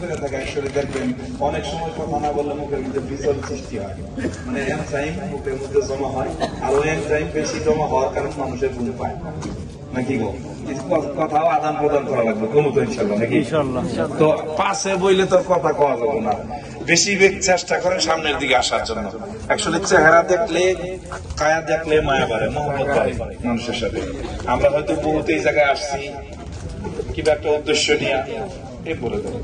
করে থাকে আসলে দেখবেন অনেক সময় কথা না বললে মুখের মধ্যে বিজল সৃষ্টি হয়, মানে এনজাইম মুখের মধ্যে জমা হয়, আর ওই এনজাইম বেশি জমা হওয়ার কারণে মানুষের ঘুম পায় নাকি গো। কথাও আদান প্রদান করা লাগবে কমতো ইনশাল্লাহ নাকি। তো পাশে বইলে তোর কথা কওয়া যাবে না, বেশি চেষ্টা করে সামনের দিকে আসার জন্য। অ্যাকচুয়ালি চেহারা দেখলে কায়া দেখলে মায়া বাড়ে, মহব্বত বাড়ে মানুষের সাথে। আমরা হয়তো বহুত এই জায়গায় আসছি কিংবা একটা উদ্দেশ্য নিয়ে এ বলে দেবো।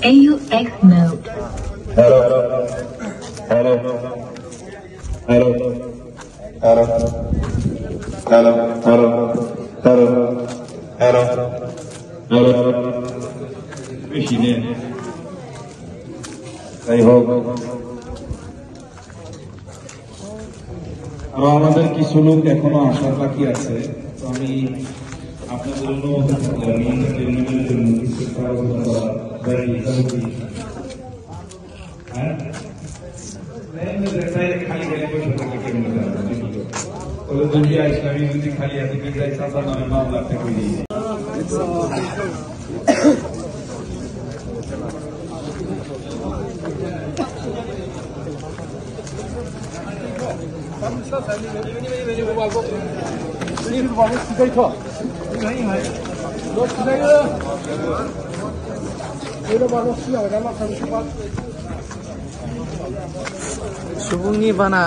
AUX mode. Hello. Hello. Hello. Hello. Hello. Hello. Hello. Hello. Hello. বেশি নেই, তাই হোক। আমাদের কিছু লোক এখনো আসার বাকি আছে, তো আমি আপনাদের অনুরোধ খালি আছে বিদায় চাচা নামে মামলা থেকে subuhnya bana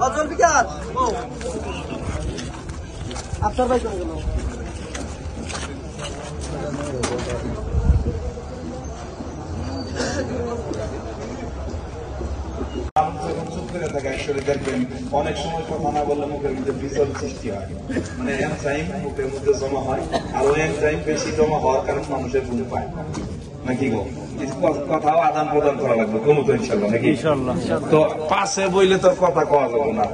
Azal Bikar. Oh. After by come gelo. দেখবেন অনেক সময় কথা না বললে মুখের মধ্যে বিজল সৃষ্টি হয়, মানে এনজাইম মুখের মধ্যে জমা হয়, আর ওই এনজাইম বেশি জমা হওয়ার কারণে মানুষের ঘুম পায় নাকি গো। কথাও আদান প্রদান করা লাগবে কমতো ইনশাল্লাহ নাকি। তো পাশে বইলে তোর কথা কওয়া যাবে না,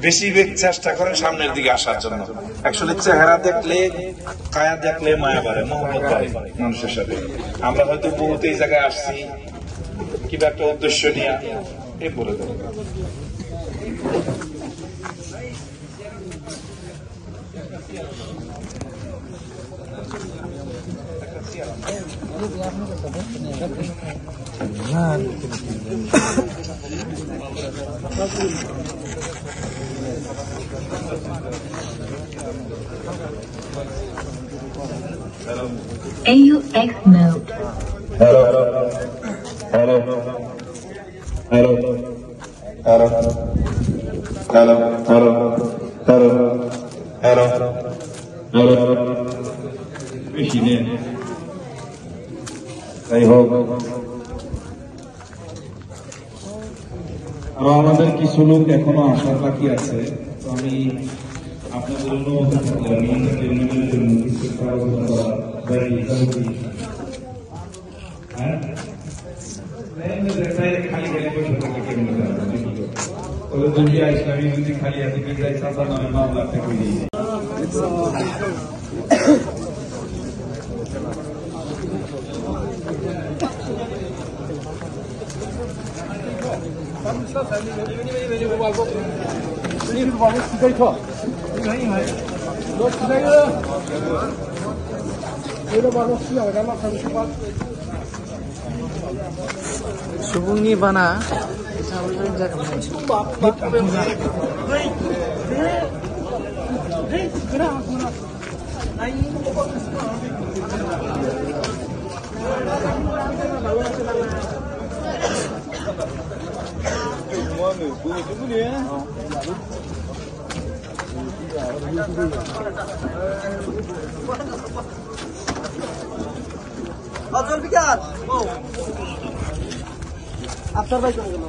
বেশি চেষ্টা করে সামনের দিকে আসার জন্য। অ্যাকচুয়ালি চেহারা দেখলে কায়া দেখলে মায়া বাড়ে, মহব্বত বাড়ে মানুষের সাথে। আমরা হয়তো বহুত এই জায়গায় আসছি কিংবা একটা উদ্দেশ্য নিয়ে এ বলে দেবো। AUX mode. Hello. Hello. Hello. Hello. Hello. Hello. Hello. Hello. Hello. বেশি নেই, তাই হোক। আমাদের কিছু লোক এখনো আসার বাকি আছে, তো আমি আপনাদের অনুরোধ খালি আছে বিদায় চাচা নামে মামলা থেকে subuhnya bana Mano, জলবিকার ও আফসার ভাই কোন গেল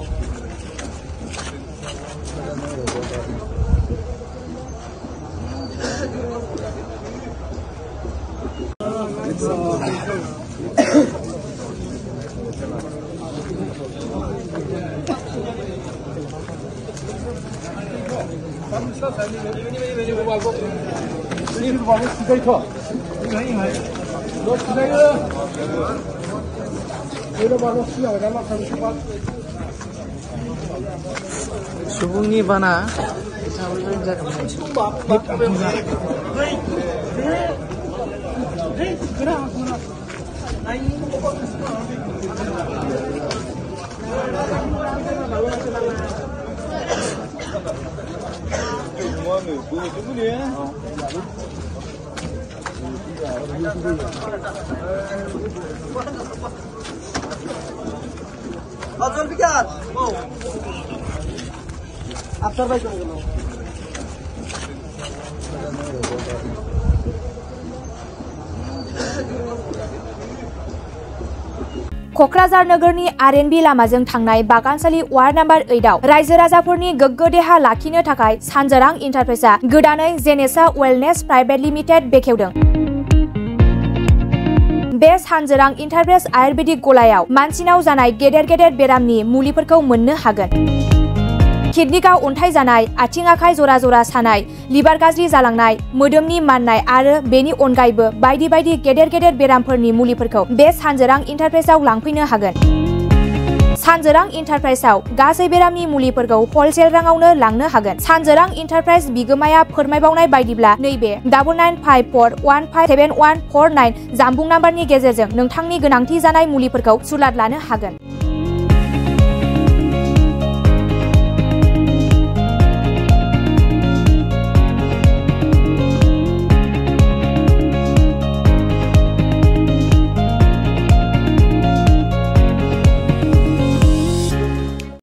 सुबुंनि बाना জলবিকার ও আফসার ভাই কোন গেল क'क्राझार नोगोरनि आरएनबी लामाजों थांनाय बागानसालि वार्ड नम्बर 8 आव रायजो राजाफोरनि गोग्गो देहा लाखिनो थाखाय सानजोरां इन्टारप्राइजआ गोदानै जेनेसा वेलनेस प्राइभेट लिमिटेड बेखेवदों। बे सानजोरां इन्टारप्राइज आयुर्वेदिक गलायाव मानसिनाव जानाय गेदेर गेदेर बेरामनि मुलिफोरखौ मोननो हागोन। किडनिकाव अन्थाइ जानाय, आथिं आखाइ जरा जरा सानाय, लिभार गाज्रि जालांनाय, मोदोमनि माननाय आरो बेनि अनगायैबो बायदि बायदि गेदेर गेदेर बेरामफोरनि मुलिफोरखौ बे सानजोरां इन्टारप्राइजआव लांफैनो हागोन। सानजोरां इन्टारप्राइजआव गासै बेरामनि मुलिफोरखौ हलसेल राङावनो लांनो हागोन। सानजोरां इन्टारप्राइज बिगोमाया फोरमायबावनाय बायदिब्ला नैबे 9954157149 जानबुं नाम्बारनि गेजेरजों नोंथांनि गोनांथि जानाय मुलिफोरखौ सुलाद लानो हागोन।